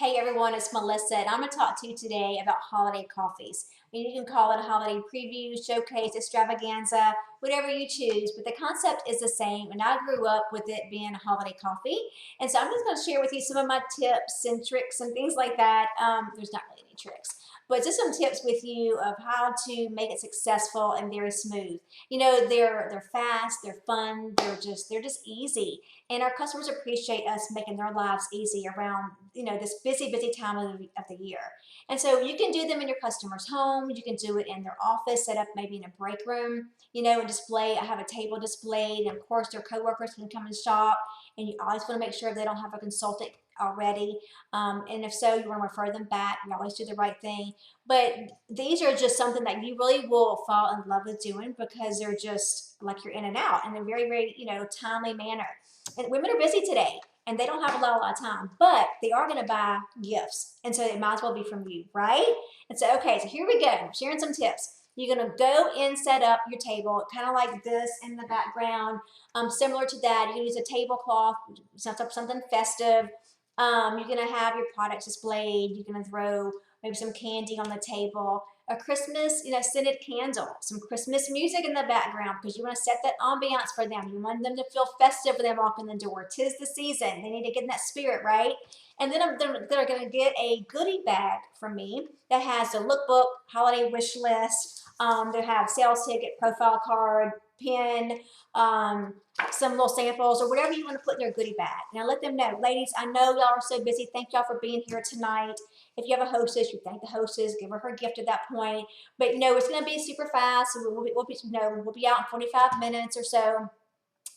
Hey everyone, it's Melissa, and I'm going to talk to you today about holiday coffees. And you can call it a holiday preview, showcase, extravaganza, whatever you choose, but the concept is the same, and I grew up with it being a holiday coffee. And so I'm just going to share with you some of my tips and tricks and things like that. There's not really any tricks, but just some tips with you of how to make it successful and very smooth. You know, they're fast, they're fun, they're just easy. And our customers appreciate us making their lives easy around, this busy time of the year. And so you can do them in your customer's home. You can do it in their office, set up maybe in a break room, and display. I have a table displayed, and of course their coworkers can come and shop. And you always want to make sure they don't have a consultant already. And if so, you want to refer them back. You always do the right thing. But these are just something that you really will fall in love with doing because they're just like you're in and out in a very, very, timely manner. And women are busy today and they don't have a lot of time, but they are going to buy gifts. And so it might as well be from you, right? And so, okay, so here we go. I'm sharing some tips. You're going to go and set up your table, kind of like this in the background. Similar to that, you can use a tablecloth, something festive. You're going to have your products displayed. You're going to throw maybe some candy on the table, a Christmas, scented candle, some Christmas music in the background because you want to set that ambiance for them. You want them to feel festive when they walk in the door. 'Tis the season. They need to get in that spirit, right? And then they're going to get a goodie bag from me that has the lookbook, holiday wish list. They have sales ticket, profile card, pen, some little samples or whatever you want to put in their goodie bag. Now let them know, ladies, I know y'all are so busy. Thank y'all for being here tonight. If you have a hostess, you thank the hostess, give her gift at that point. But it's going to be super fast. So we'll be out in 45 minutes or so.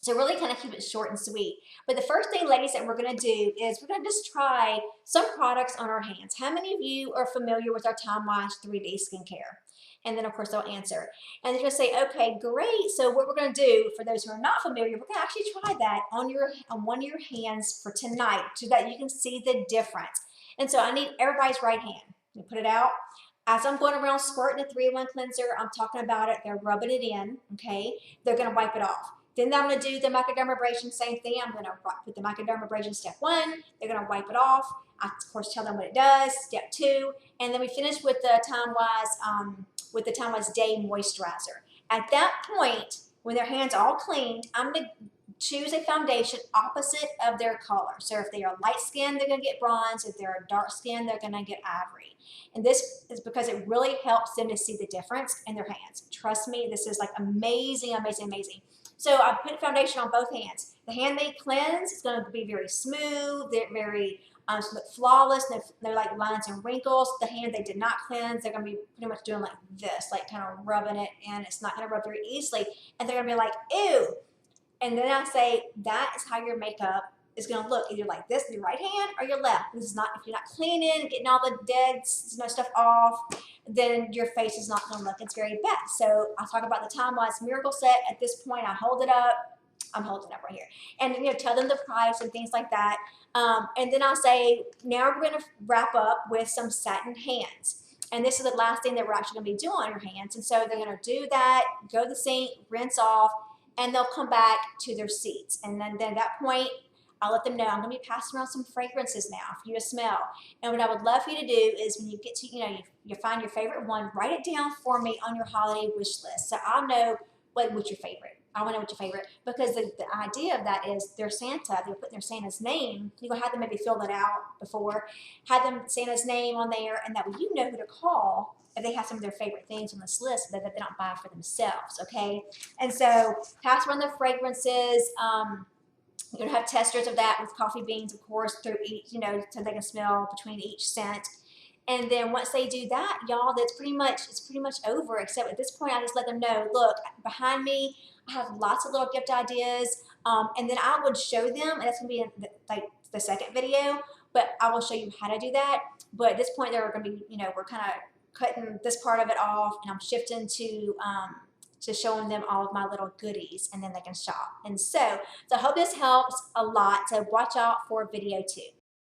So really kind of keep it short and sweet. But the first thing, ladies, that we're going to do is we're going to just try some products on our hands. How many of you are familiar with our TimeWise 3D skincare? And then, of course, they'll answer. And they're going to say, okay, great. So what we're going to do, for those who are not familiar, we're going to actually try that on one of your hands for tonight so that you can see the difference. And so I need everybody's right hand. You put it out. As I'm going around squirting the 3-in-1 cleanser, I'm talking about it. They're rubbing it in, okay? They're going to wipe it off. Then I'm going to do the microdermabrasion, same thing. I'm going to put the microdermabrasion step 1. They're going to wipe it off. I, of course, tell them what it does, step 2. And then we finish with the TimeWise Day Moisturizer. At that point, when their hands are all cleaned, I'm going to choose a foundation opposite of their color. So if they are light skinned, they're going to get bronze. If they're dark skinned, they're going to get ivory. And this is because it really helps them to see the difference in their hands. Trust me, this is like amazing, amazing, amazing. So I put foundation on both hands. The hand they cleanse is going to be very smooth, they're very flawless, they're like lines and wrinkles. The hand they did not cleanse, they're going to be pretty much doing like this, like kind of rubbing it, and it's not going to rub very easily. And they're going to be like, ew. And then I say, that is how your makeup is going to look, either like this, your right hand or your left. This is not, if you're not cleaning, getting all the dead stuff off, then your face is not going to look its very best. So I talk about the TimeWise Miracle Set. At this point, I hold it up. I'm holding it up right here. And, tell them the price and things like that. And then I'll say, now we're going to wrap up with some satin hands. And this is the last thing that we're actually going to be doing on your hands. And so they're going to do that, go to the sink, rinse off, and they'll come back to their seats. And then at that point, I'll let them know I'm going to be passing around some fragrances now for you to smell. And what I would love for you to do is when you get to, you find your favorite one, write it down for me on your holiday wish list. So I'll know what's your favorite. I want to know what's your favorite, because the idea of that is their Santa, they're putting their Santa's name. You're going to have them maybe fill that out before, have them Santa's name on there, and that way you know who to call if they have some of their favorite things on this list that they don't buy for themselves, okay? And so pass around the fragrances. You're going to have testers of that with coffee beans, of course, through each, so they can smell between each scent. And then once they do that, y'all, it's pretty much over, except at this point, I just let them know, look, behind me, I have lots of little gift ideas. And then I would show them, and that's going to be in the second video, but I will show you how to do that. But at this point, they're going to be, we're kind of cutting this part of it off, and I'm shifting to showing them all of my little goodies, and then they can shop. And so I hope this helps a lot. So watch out for video 2.